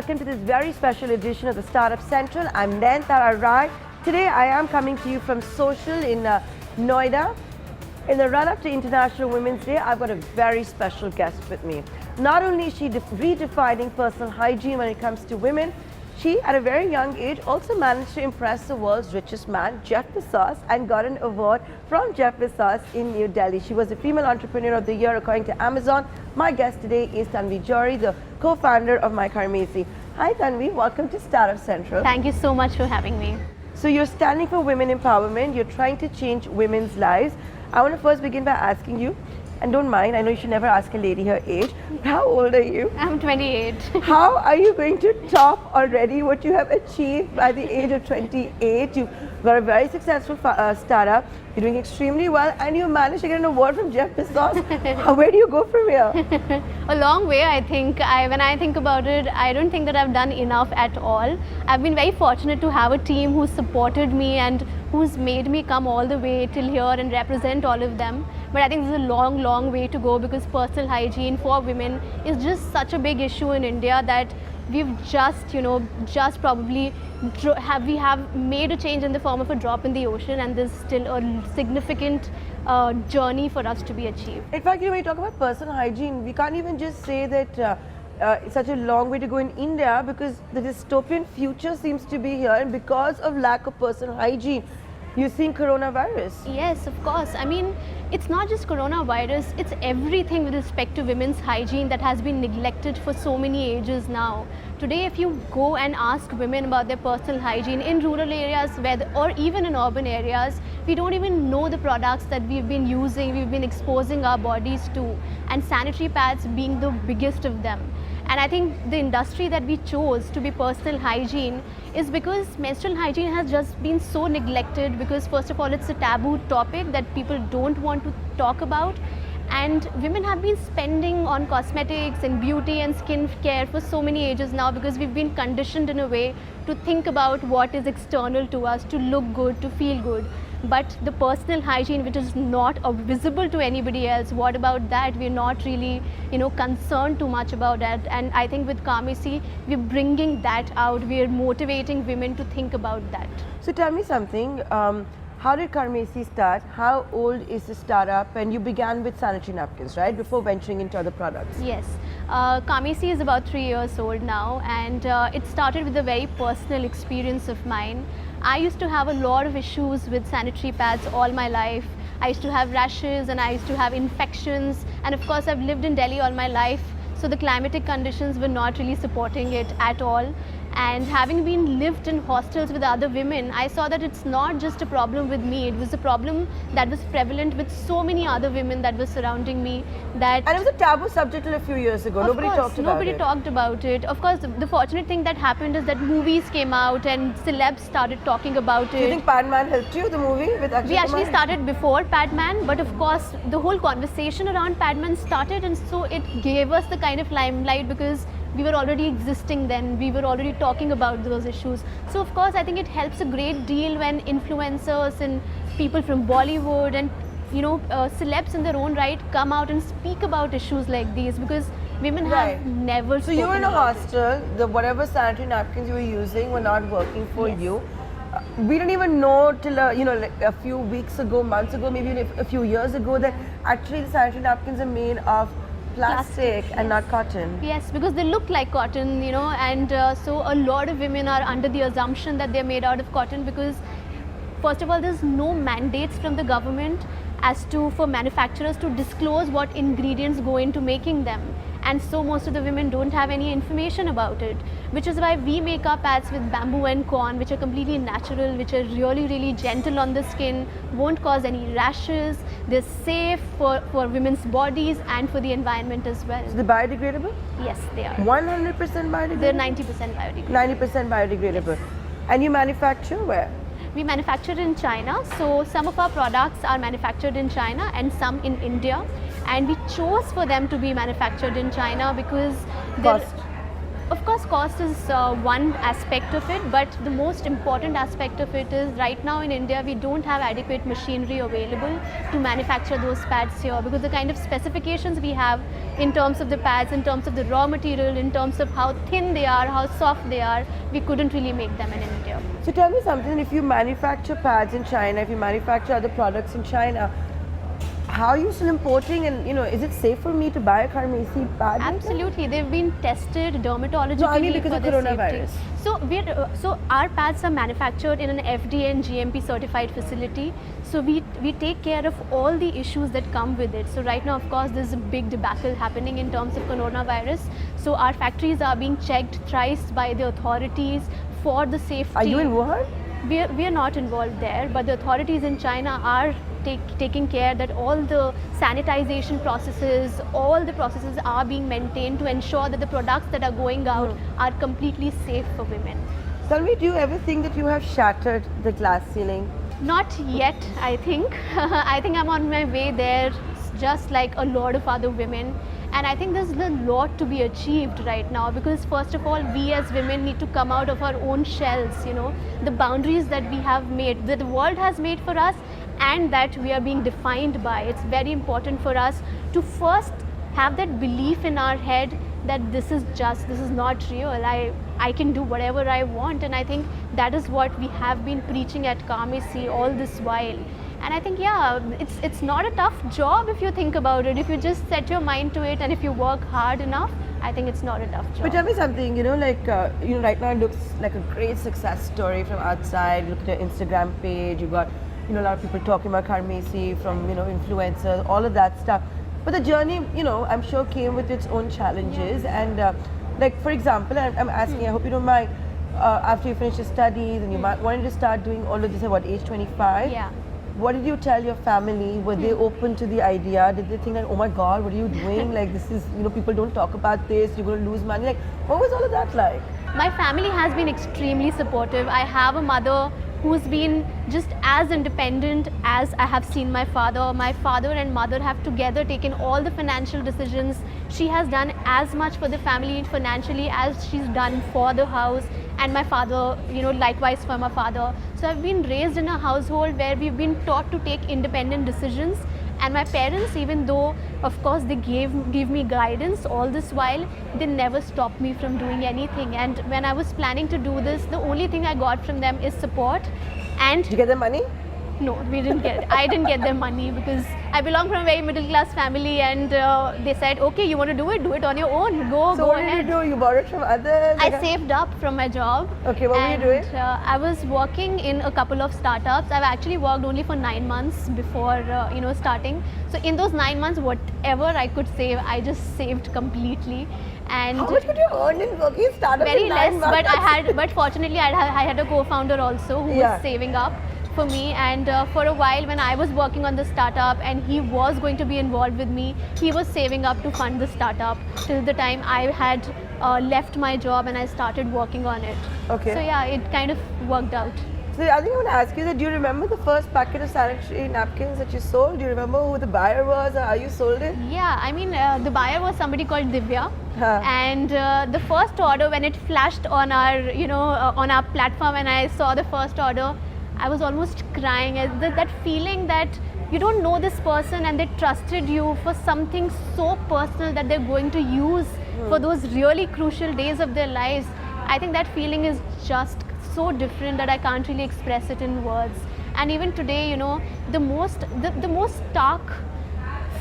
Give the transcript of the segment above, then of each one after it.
welcome to this very special edition of the Startup Central. I'm Nayanthara Rai. Today I am coming to you from Social in Noida. In the run-up to International Women's Day, I've got a very special guest with me. Not only is she redefining personal hygiene when it comes to women, she, at a very young age, also managed to impress the world's richest man, Jeff Bezos, and got an award from Jeff Bezos in New Delhi. She was the Female Entrepreneur of the Year according to Amazon. My guest today is Tanvi Johri, the co-founder of MyKarmesi. Hi Tanvi, welcome to Startup Central. Thank you so much for having me. So you're standing for women empowerment, you're trying to change women's lives. I want to first begin by asking you, and don't mind, I know you should never ask a lady her age, but how old are you? I'm 28. How are you going to top already what you have achieved by the age of 28? You've got a very successful startup, you're doing extremely well, and you managed to get an award from Jeff Bezos. Where do you go from here? A long way, I think. When I think about it, I don't think that I've done enough at all. I've been very fortunate to have a team who supported me and who's made me come all the way till here and represent all of them. But I think there's a long, long way to go because personal hygiene for women is just such a big issue in India that we've just probably we have made a change in the form of a drop in the ocean, and there's still a significant journey for us to be achieved. In fact, when you talk about personal hygiene, we can't even just say that it's such a long way to go in India because the dystopian future seems to be here, and because of lack of personal hygiene, you're seeing coronavirus. Yes, of course. I mean, it's not just coronavirus, it's everything with respect to women's hygiene that has been neglected for so many ages now. Today, if you go and ask women about their personal hygiene in rural areas or even in urban areas, we don't even know the products that we've been using, we've been exposing our bodies to, and sanitary pads being the biggest of them. And I think the industry that we chose to be personal hygiene is because menstrual hygiene has just been so neglected because first of all it's a taboo topic that people don't want to talk about, and women have been spending on cosmetics and beauty and skin care for so many ages now because we've been conditioned in a way to think about what is external to us, to look good, to feel good. But the personal hygiene, which is not visible to anybody else, what about that? We're not really, concerned too much about that. And I think with Karmesi, we're bringing that out. We're motivating women to think about that. So tell me something. How did Karmesi start? How old is the startup? And you began with sanitary napkins, right? Before venturing into other products. Yes. Karmesi is about 3 years old now, and it started with a very personal experience of mine. I used to have a lot of issues with sanitary pads all my life. I used to have rashes and I used to have infections, and of course I've lived in Delhi all my life, so the climatic conditions were not really supporting it at all. And having been lived in hostels with other women, I saw that it's not just a problem with me, it was a problem that was prevalent with so many other women that were surrounding me. And it was a taboo subject till a few years ago. Nobody talked about it. Of course, the fortunate thing that happened is that movies came out and celebs started talking about it. Do you think Padman helped you, the movie with Akshay Kumar? We actually started before Padman, but of course the whole conversation around Padman started, and so it gave us the kind of limelight because we were already existing then, we were already talking about those issues. So of course I think it helps a great deal when influencers and people from Bollywood and celebs in their own right come out and speak about issues like these, because women have never spoken. So you were in a hostel, whatever sanitary napkins you were using were not working for you. We didn't even know till like a few weeks ago, months ago, maybe a few years ago, that actually the sanitary napkins are made of plastic and not cotton. Yes, because they look like cotton, and so a lot of women are under the assumption that they're made out of cotton because first of all there's no mandates from the government for manufacturers to disclose what ingredients go into making them, and so most of the women don't have any information about it, which is why we make our pads with bamboo and corn, which are completely natural, which are really, really gentle on the skin, won't cause any rashes, they're safe for women's bodies and for the environment as well. So they're biodegradable? Yes, they are. 100% biodegradable? They're 90% biodegradable. 90% biodegradable. And you manufacture where? We manufacture in China, so some of our products are manufactured in China and some in India, and we chose for them to be manufactured in China because cost. of course, cost is one aspect of it, but the most important aspect of it is right now in India we don't have adequate machinery available to manufacture those pads here, because the kind of specifications we have in terms of the pads, in terms of the raw material, in terms of how thin they are, how soft they are, we couldn't really make them in India. So tell me something, if you manufacture pads in China, if you manufacture other products in China, how are you still importing, and is it safe for me to buy a Carmesi pad? Absolutely, they've been tested dermatologically. No, I mean because for of their coronavirus. safety. So our pads are manufactured in an FDA and GMP certified facility. So we take care of all the issues that come with it. So right now, of course, there's a big debacle happening in terms of coronavirus. So our factories are being checked thrice by the authorities for the safety. Are you in Wuhan? We are not involved there, but the authorities in China are taking care that all the sanitization processes, all the processes are being maintained to ensure that the products that are going out are completely safe for women. Salvi, do you ever think that you have shattered the glass ceiling? Not yet, I think. I think I'm on my way there, just like a lot of other women. And I think there's a lot to be achieved right now, because first of all, we as women need to come out of our own shells, the boundaries that we have made, that the world has made for us and that we are being defined by. It's very important for us to first have that belief in our head that this is not real. I can do whatever I want, and I think that is what we have been preaching at Carmesi all this while. And I think, it's not a tough job if you think about it. If you just set your mind to it and if you work hard enough, I think it's not a tough job. But tell me something, right now it looks like a great success story from outside. Look at your Instagram page, you've got, a lot of people talking about Carmesi from, influencers, all of that stuff. But the journey, I'm sure came with its own challenges. Yeah. And for example, I'm asking, I hope you don't mind, after you finish your studies and you wanted to start doing all of this at what, age 25? Yeah. What did you tell your family? Were they open to the idea? Did they think that, oh my God, what are you doing? This is, people don't talk about this, you're going to lose money. What was all of that like? My family has been extremely supportive. I have a mother who's been just as independent as I have seen my father. My father and mother have together taken all the financial decisions. She has done as much for the family financially as she's done for the house, and my father, likewise for my father. So I've been raised in a household where we've been taught to take independent decisions. And my parents, even though of course they give me guidance all this while, they never stopped me from doing anything. And when I was planning to do this, the only thing I got from them is support. And did you get the money? No, we didn't get. I didn't get their money because I belong from a very middle class family, and they said, okay, you want to do it on your own. Go ahead. So what did you do? You borrowed from others? I saved up from my job. Okay, what were you doing? I was working in a couple of startups. I've actually worked only for 9 months before starting. So in those 9 months, whatever I could save, I just saved completely. And how much could you earn in working startups? Very less, but fortunately I had a co-founder also who was saving up for me, and for a while when I was working on the startup and he was going to be involved with me, he was saving up to fund the startup till the time I had left my job and I started working on it. Okay. So yeah, it kind of worked out. So I think I want to ask you that, do you remember the first packet of sanitary napkins that you sold? Do you remember who the buyer was or how you sold it? Yeah, I mean the buyer was somebody called Divya. And the first order, when it flashed on our on our platform and I saw the first order, I was almost crying. That feeling that you don't know this person and they trusted you for something so personal that they're going to use for those really crucial days of their lives. I think that feeling is just so different that I can't really express it in words. And even today, the most stark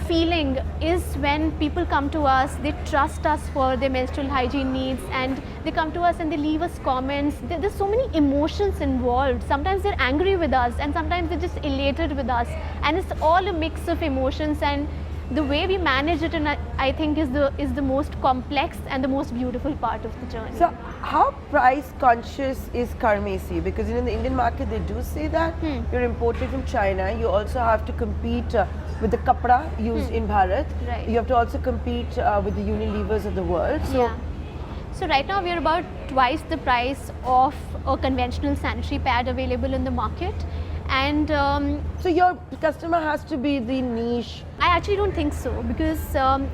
feeling is when people come to us, they trust us for their menstrual hygiene needs, and they come to us and they leave us comments. There's so many emotions involved. Sometimes they're angry with us and sometimes they're just elated with us, and it's all a mix of emotions, and the way we manage it, and I think is the most complex and the most beautiful part of the journey. So how price conscious is Carmesi? Because in the Indian market they do say that you're imported from China, you also have to compete with the kapda used in Bharat. Right. You have to also compete with the Unilevers of the world. So yeah. So right now we are about twice the price of a conventional sanitary pad available in the market. And so your customer has to be the niche. I actually don't think so, because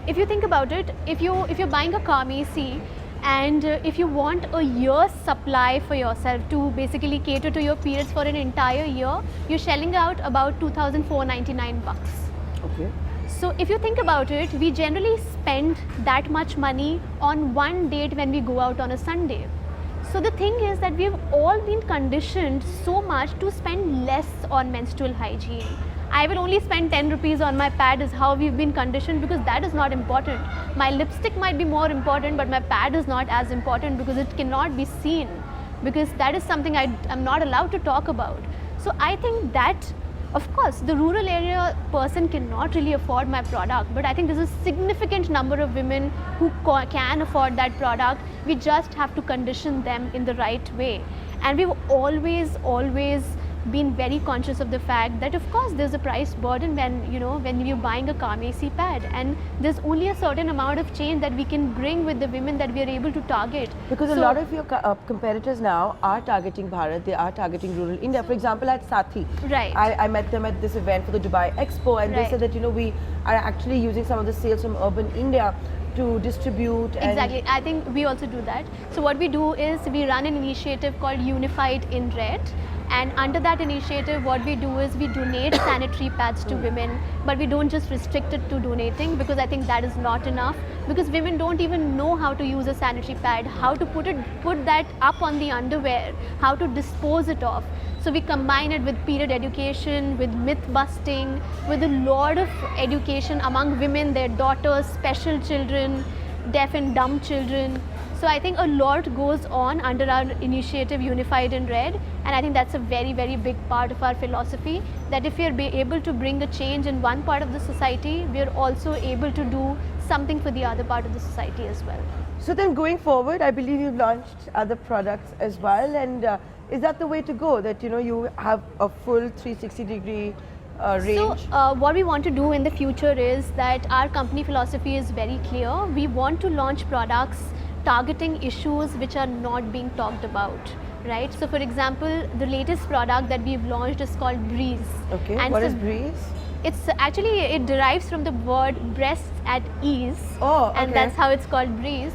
if you think about it, if you're buying a Carmesi And if you want a year's supply for yourself to basically cater to your periods for an entire year, you're shelling out about 2,499 bucks. Okay. So if you think about it, we generally spend that much money on one date when we go out on a Sunday. So the thing is that we've all been conditioned so much to spend less on menstrual hygiene. I will only spend 10 rupees on my pad is how we've been conditioned, because that is not important. My lipstick might be more important, but my pad is not as important because it cannot be seen, because that is something I'm not allowed to talk about. So I think that, of course, the rural area person cannot really afford my product, but I think there's a significant number of women who can afford that product. We just have to condition them in the right way. And we've always been very conscious of the fact that, of course, there's a price burden when you're buying a Kamesi pad, and there's only a certain amount of change that we can bring with the women that we are able to target. Because a lot of your competitors now are targeting Bharat, they are targeting rural India. For example, at Sathi, right. I met them at this event for the Dubai Expo, and Right. they said that we are actually using some of the sales from urban India to distribute. Exactly, I think we also do that. So what we do is we run an initiative called Unified in Red, and under that initiative what we do is we donate sanitary pads to women, but we don't just restrict it to donating, because I think that is not enough, because women don't even know how to use a sanitary pad, how to put that up on the underwear, how to dispose it off. So we combine it with period education, with myth busting, with a lot of education among women, their daughters, special children, deaf and dumb children. So I think a lot goes on under our initiative Unified in Red, and I think that's a very, very big part of our philosophy, that if we are able to bring a change in one part of the society, we are also able to do something for the other part of the society as well. So then going forward, I believe you've launched other products as well, and is that the way to go, that you have a full 360-degree range? So what we want to do in the future is that our company philosophy is very clear. We want to launch products targeting issues which are not being talked about, right? So for example, the latest product that we've launched is called Breeze. Okay, and what so is Breeze? It's actually, it derives from the word breasts at ease. Oh, okay. And that's how it's called Breeze.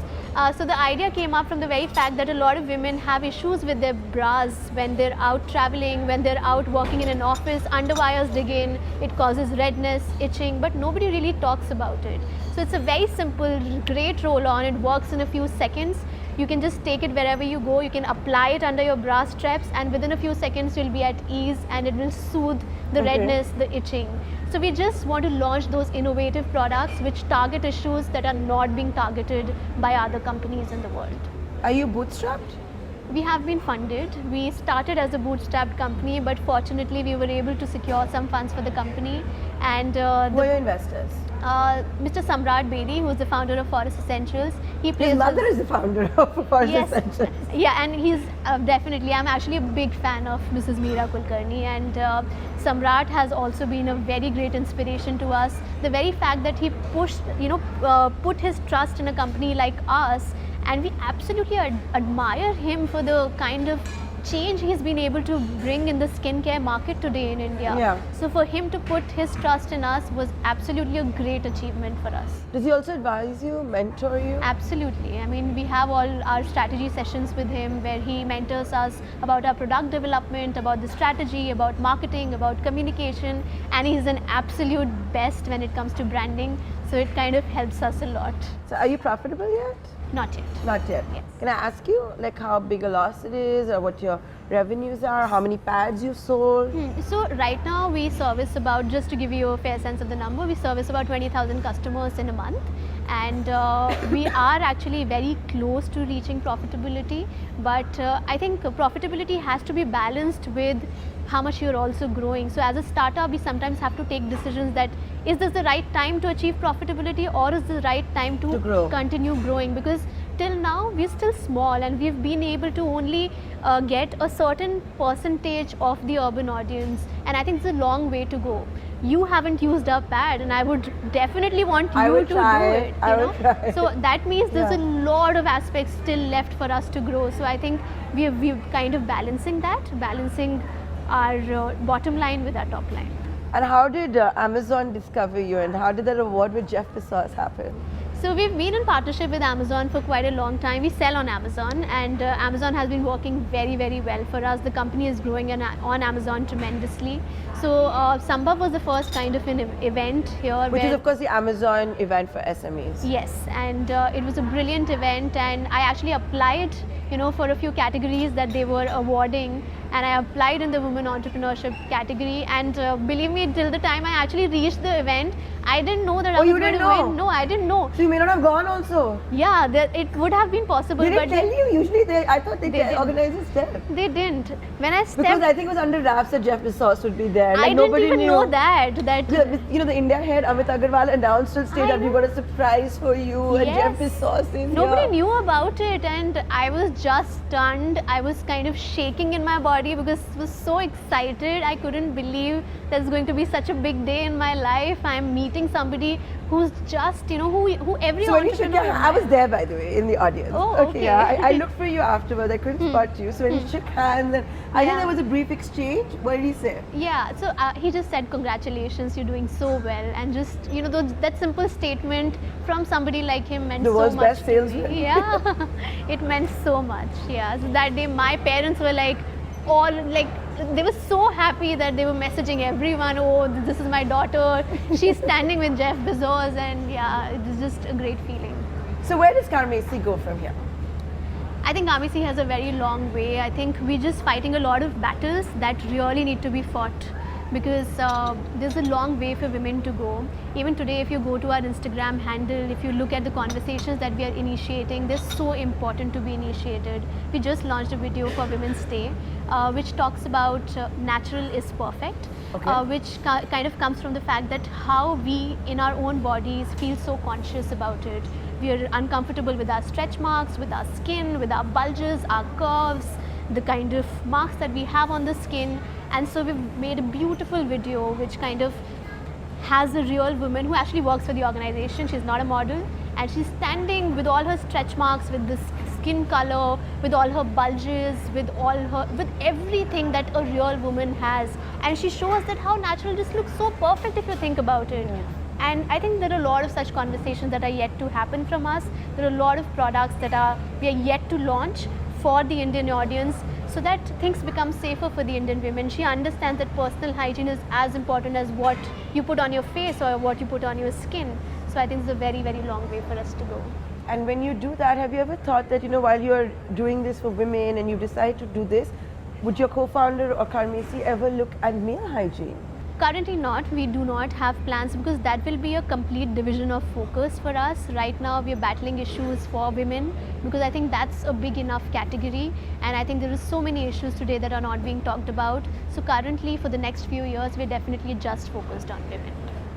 So the idea came up from the very fact that a lot of women have issues with their bras when they're out traveling, when they're out working in an office, underwires dig in, it causes redness, itching, but nobody really talks about it. So it's a very simple, great roll-on, it works in a few seconds. You can just take it wherever you go, you can apply it under your bra straps, and within a few seconds you'll be at ease, and it will soothe the redness, the itching. So we just want to launch those innovative products which target issues that are not being targeted by other companies in the world. Are you bootstrapped? We have been funded. We started as a bootstrapped company, but fortunately we were able to secure some funds for the company. And Who are your investors? Mr. Samrat Bedi, who is the founder of Forest Essentials, he plays His mother is the founder of Forest Essentials. Yeah, and he's definitely, I'm actually a big fan of Mrs. Meera Kulkarni, and Samrat has also been a very great inspiration to us. The very fact that he put his trust in a company like us, and we absolutely admire him for the kind of change he's been able to bring in the skincare market today in India. Yeah. So for him to put his trust in us was absolutely a great achievement for us. Does he also advise you, mentor you? Absolutely. I mean, we have all our strategy sessions with him where he mentors us about our product development, about the strategy, about marketing, about communication, and he's an absolute best when it comes to branding. So it kind of helps us a lot. So are you profitable yet? Not yet. Not yet. Yes. Can I ask you like how big a loss it is, or what your revenues are, how many pads you've sold? So right now we service about, just to give you a fair sense of the number, we service about 20,000 customers in a month, and we are actually very close to reaching profitability, but I think profitability has to be balanced with how much you're also growing. So as a startup, we sometimes have to take decisions that, is this the right time to achieve profitability, or is this the right time to grow, continue growing? Because till now we're still small, and we've been able to only get a certain percentage of the urban audience, and I think it's a long way to go. You haven't used our pad, and I would definitely want you to do it. I will try. So that means there's a lot of aspects still left for us to grow. So I think we're kind of balancing our bottom line with our top line. And how did Amazon discover you, and how did that award with Jeff Bezos happen? So we've been in partnership with Amazon for quite a long time. We sell on Amazon, and Amazon has been working very, very well for us. The company is growing on Amazon tremendously. So Sambhav was the first kind of an event here. Which is of course the Amazon event for SMEs. Yes, and it was a brilliant event, and I actually applied, for a few categories that they were awarding, and I applied in the women entrepreneurship category, and believe me, till the time I actually reached the event, I didn't know that I was you going didn't to know? win. No, I didn't know. So you may not have gone also. Yeah, it would have been possible, They but didn't tell you. Usually I thought they didn't. organizers tell. they didn't. When I Because stepped, I think it was under wraps that Jeff Bezos would be there. Like I didn't nobody even knew. know that. The India head Amit Agarwal announced on stage I that we know. got a surprise for you, and Jeff Yes. Bezos is Nobody here. knew about it, and I was just stunned. I was kind of shaking in my body because I was so excited. I couldn't believe there's going to be such a big day in my life. I'm meeting somebody who's just, who every So when you shook entrepreneur. your hand, I was there by the way in the audience. Oh, okay. Yeah, I looked for you afterwards. I couldn't spot you. So when you shook hands, and I think Yeah. there was a brief exchange. What did he say? Yeah, so he just said, congratulations, you're doing so well. And just, that simple statement from somebody like him meant The so world's much best to me. salesman. Yeah, it meant so much. Yeah, so that day my parents were like, they were so happy that they were messaging everyone, oh, this is my daughter. She's standing with Jeff Bezos. And yeah, it was just a great feeling. So where does Karmesi go from here? I think Kamisi has a very long way. I think we're just fighting a lot of battles that really need to be fought, because there's a long way for women to go. Even today, if you go to our Instagram handle, if you look at the conversations that we are initiating, they're so important to be initiated. We just launched a video for Women's Day, which talks about natural is perfect, Okay. which kind of comes from the fact that how we in our own bodies feel so conscious about it. We are uncomfortable with our stretch marks, with our skin, with our bulges, our curves, the kind of marks that we have on the skin. And so we've made a beautiful video which kind of has a real woman who actually works for the organization. She's not a model, and she's standing with all her stretch marks, with this skin color, with all her bulges, with everything that a real woman has. And she shows that how natural just looks so perfect if you think about it. Yeah. And I think there are a lot of such conversations that are yet to happen from us. There are a lot of products that we are yet to launch for the Indian audience, so that things become safer for the Indian women. She understands that personal hygiene is as important as what you put on your face or what you put on your skin. So I think it's a very, very long way for us to go. And when you do that, have you ever thought that, while you're doing this for women and you decide to do this, would your co-founder or Karmesi ever look at male hygiene? Currently not. We do not have plans, because that will be a complete division of focus for us. Right now we are battling issues for women, because I think that's a big enough category, and I think there are so many issues today that are not being talked about. So currently for the next few years we're definitely just focused on women.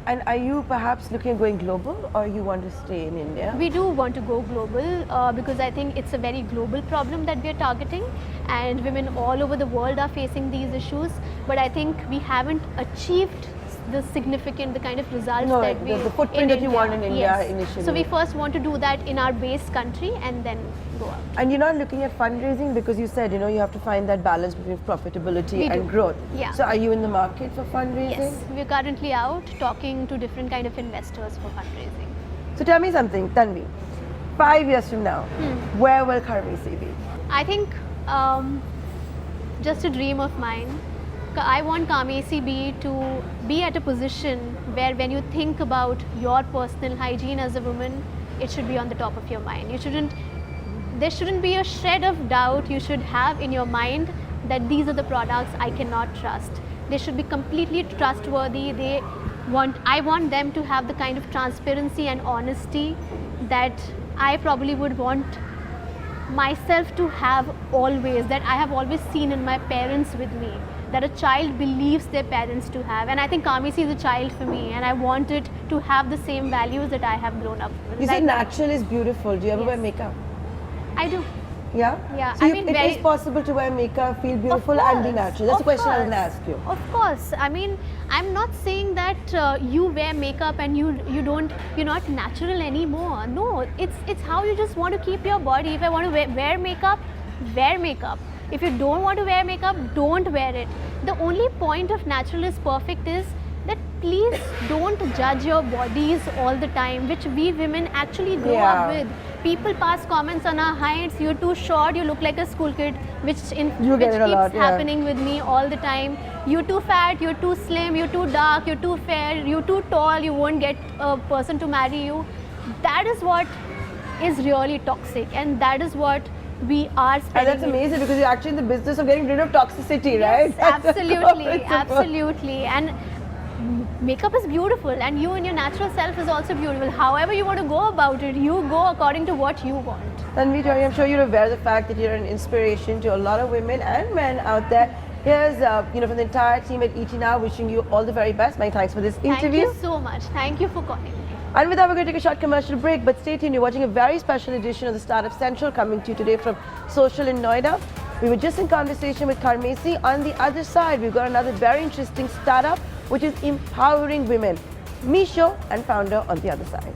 And are you perhaps looking at going global, or you want to stay in India? We do want to go global, because I think it's a very global problem that we are targeting, and women all over the world are facing these issues. But I think we haven't achieved the kind of results No, that we the footprint in that you want in India Yes. initially. So we first want to do that in our base country and then go out. And you're not looking at fundraising, because you said, you have to find that balance between profitability We and do. growth. Yeah. So are you in the market for fundraising? Yes, we're currently out talking to different kind of investors for fundraising. So tell me something, Tanvi. 5 years from now, where will Karmesi be? I think just a dream of mine. I want Kamesi to be at a position where when you think about your personal hygiene as a woman, it should be on the top of your mind. There shouldn't be a shred of doubt you should have in your mind that these are the products I cannot trust. They should be completely trustworthy. I want them to have the kind of transparency and honesty that I probably would want myself to have always, that I have always seen in my parents with me, that a child believes their parents to have. And I think Kamesi is a child for me, and I want it to have the same values that I have grown up with. You said natural is beautiful. Do you ever Yes. wear makeup? I do. Yeah? Yeah, So I you, mean, it very- is possible to wear makeup, feel Of beautiful and be course, natural. That's of the question I was going to course. ask you. Of course. I mean, I'm not saying that you wear makeup and you're not natural anymore. No, it's how you just want to keep your body. If I want to wear makeup, wear makeup. If you don't want to wear makeup, don't wear it. The only point of natural is perfect is that please don't judge your bodies all the time, which we women actually grow up Yeah. with. People pass comments on our heights, you're too short, you look like a school kid, which You get which it a keeps lot, yeah. happening with me all the time. You're too fat, you're too slim, you're too dark, you're too fair, you're too tall, you won't get a person to marry you. That is what is really toxic, and that is what we are And spreading. that's amazing because you're actually in the business of getting rid of toxicity, right? Yes, That's what absolutely, it's about. absolutely. And makeup is beautiful, and you in your natural self is also beautiful. However you want to go about it, you go according to what you want. Tanvi Jory, I'm sure you're aware of the fact that you're an inspiration to a lot of women and men out there. Here's, from the entire team at ET Now, wishing you all the very best. Many thanks for this interview. Thank you so much. Thank you for calling me. And with that, we're going to take a short commercial break, but stay tuned. You're watching a very special edition of the Startup Central coming to you today from Social in Noida. We were just in conversation with Karmesi. On the other side, we've got another very interesting startup, which is empowering women. Misho and founder on the other side.